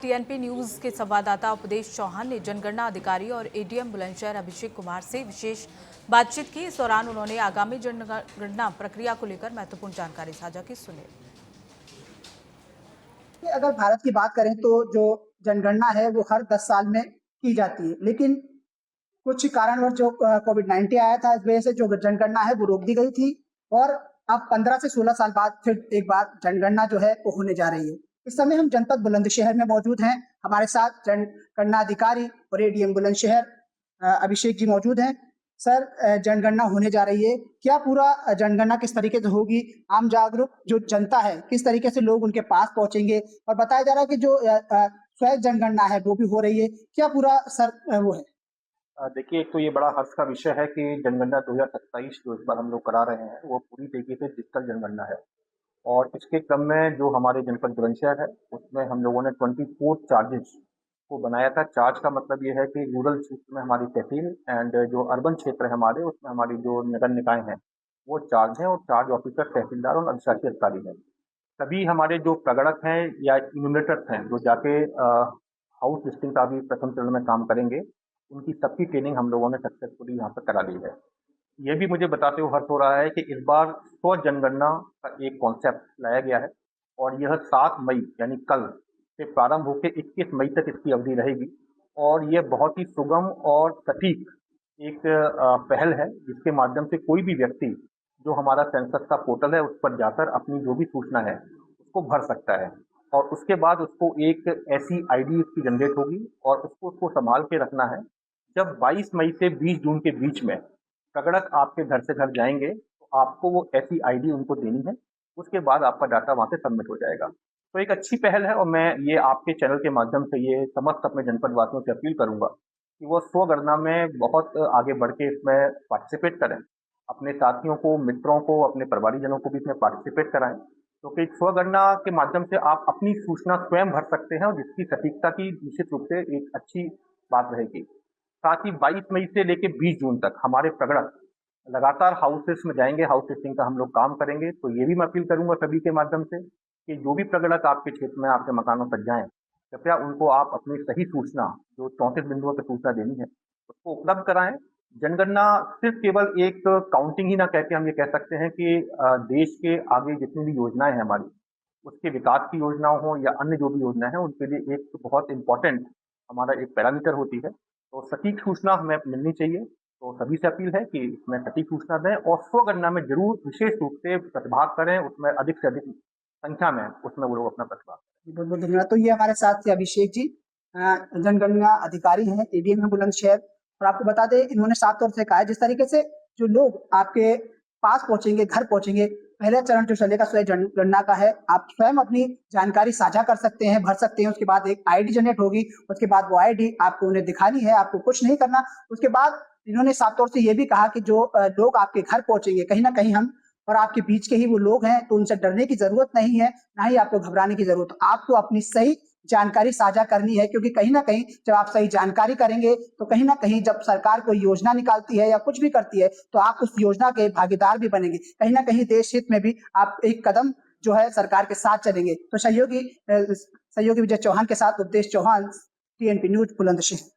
TNP news के संवाददाता उपदेश चौहान ने जनगणना अधिकारी और एडीएम बुलंदशहर अभिषेक कुमार से विशेष बातचीत की। इस दौरान उन्होंने आगामी जनगणना प्रक्रिया को लेकर महत्वपूर्ण जानकारी साझा की। सुनिए। अगर भारत की बात करें तो जो जनगणना है वो हर 10 साल में की जाती है, लेकिन कुछ कारणवश जो कोविड-19 आया था, इस वजह से जो जनगणना है वो रोक दी गई थी और अब 15 से 16 साल बाद फिर एक बार जनगणना जो है वो होने जा रही है। इस समय हम जनपद बुलंदशहर में मौजूद हैं। हमारे साथ जनगणना अधिकारी और एडीएम बुलंदशहर अभिषेक जी मौजूद हैं। सर, जनगणना होने जा रही है, क्या पूरा जनगणना किस तरीके से होगी? आम जागरूक जो जनता है किस तरीके से लोग उनके पास पहुंचेंगे? और बताया जा रहा है कि जो स्वयं जनगणना है वो भी हो रही है, क्या पूरा सर वो है? देखिए, एक तो ये बड़ा हर्ष का विषय है कि जनगणना 2027 जो इस बार हम लोग करा रहे हैं वो पूरी तरीके से डिजिटल जनगणना है। और इसके क्रम में जो हमारे जनपद बुलंदशहर है उसमें हम लोगों ने 24 चार्जेस को बनाया था। चार्ज का मतलब ये है कि रूरल क्षेत्र में हमारी तहसील एंड जो अर्बन क्षेत्र है हमारे उसमें हमारी जो नगर निकाय हैं वो चार्ज हैं और चार्ज ऑफिसर तहसीलदार और अधिशासी अधिकारी हैं। सभी हमारे जो प्रगणक हैं या इन्यूमरेटर्स हैं जो जाके हाउस लिस्टिंग का भी प्रथम चरण में काम करेंगे, उनकी सबकी ट्रेनिंग हम लोगों ने सक्सेसफुली यहाँ पर करा ली है। ये भी मुझे बताते हुए हर्ष हो रहा है कि इस बार स्व जनगणना का एक कॉन्सेप्ट लाया गया है और यह 7 मई यानी कल से प्रारंभ होकर 21 मई तक इसकी अवधि रहेगी। और यह बहुत ही सुगम और सटीक एक पहल है जिसके माध्यम से कोई भी व्यक्ति जो हमारा सेंसस का पोर्टल है उस पर जाकर अपनी जो भी सूचना है उसको भर सकता है और उसके बाद उसको एक ऐसी आईडी उसकी जनरेट होगी और उसको संभाल के रखना है। जब 22 मई से 20 जून के बीच में प्रगणक आपके घर से घर जाएंगे तो आपको वो ऐसी आईडी उनको देनी है। उसके बाद आपका डाटा वहाँ से सबमिट हो जाएगा। तो एक अच्छी पहल है और मैं ये आपके चैनल के माध्यम से ये समस्त अपने जनपद वासियों से अपील करूंगा कि वो स्वगणना में बहुत आगे बढ़ के इसमें पार्टिसिपेट करें, अपने साथियों को, मित्रों को, अपने परिवारीजनों को भी इसमें पार्टिसिपेट कराएं, क्योंकि स्वगणना के माध्यम से आप अपनी सूचना स्वयं भर सकते हैं और जिसकी सटीकता की निश्चित रूप से एक अच्छी बात रहेगी। साथ ही 22 मई से लेकर 20 जून तक हमारे प्रगणक लगातार हाउसेस में जाएंगे, हाउस लिस्टिंग का हम लोग काम करेंगे। तो ये भी मैं अपील करूंगा सभी के माध्यम से कि जो भी प्रगणक आपके क्षेत्र में आपके मकानों पर जाएं, कृपया उनको आप अपनी सही सूचना जो 34 बिंदुओं पर सूचना देनी है उसको उपलब्ध कराएं। जनगणना सिर्फ केवल एक काउंटिंग ही ना कह के हम ये कह सकते हैं कि देश के आगे जितनी भी योजनाएं हैं हमारी, उसके विकास की योजनाओं हो या अन्य जो भी योजनाएं हैं उनके लिए एक बहुत इंपॉर्टेंट हमारा एक पैरामीटर होती है। तो सटीक सूचना हमें मिलनी चाहिए। तो सभी से अपील है कि इसमें सटीक सूचना दें और स्वगणना में जरूर विशेष रूप से प्रतिभाग करें, उसमें अधिक से अधिक संख्या में उसमें वो लोग अपना प्रतिभाग करें। बहुत बहुत धन्यवाद। तो ये हमारे साथ थे अभिषेक जी, जनगणना अधिकारी हैं एडीएम है बुलंदशहर। और आपको बता दें, इन्होंने साफ तौर से कहा है जिस तरीके से जो लोग आपके पास पहुंचेंगे, घर पहुंचेंगे, पहला चरण जो चलेगा स्वयं जनगणना का है। आप स्वयं अपनी जानकारी साझा कर सकते हैं, भर सकते हैं। उसके बाद एक आईडी जनरेट होगी, उसके बाद वो आईडी आपको उन्हें दिखानी है, आपको कुछ नहीं करना। उसके बाद इन्होंने साफ तौर से ये भी कहा कि जो लोग आपके घर पहुंचेंगे, कहीं ना कहीं हम और आपके बीच के ही वो लोग हैं, तो उनसे डरने की जरूरत नहीं है, ना ही आपको घबराने की जरूरत। आपको अपनी सही जानकारी साझा करनी है, क्योंकि कहीं ना कहीं जब आप सही जानकारी करेंगे तो कहीं ना कहीं जब सरकार कोई योजना निकालती है या कुछ भी करती है तो आप उस योजना के भागीदार भी बनेंगे। कहीं ना कहीं देश हित में भी आप एक कदम जो है सरकार के साथ चलेंगे। तो सहयोगी विजय चौहान के साथ उपदेश चौहान, टीएनपी न्यूज बुलंदशहर।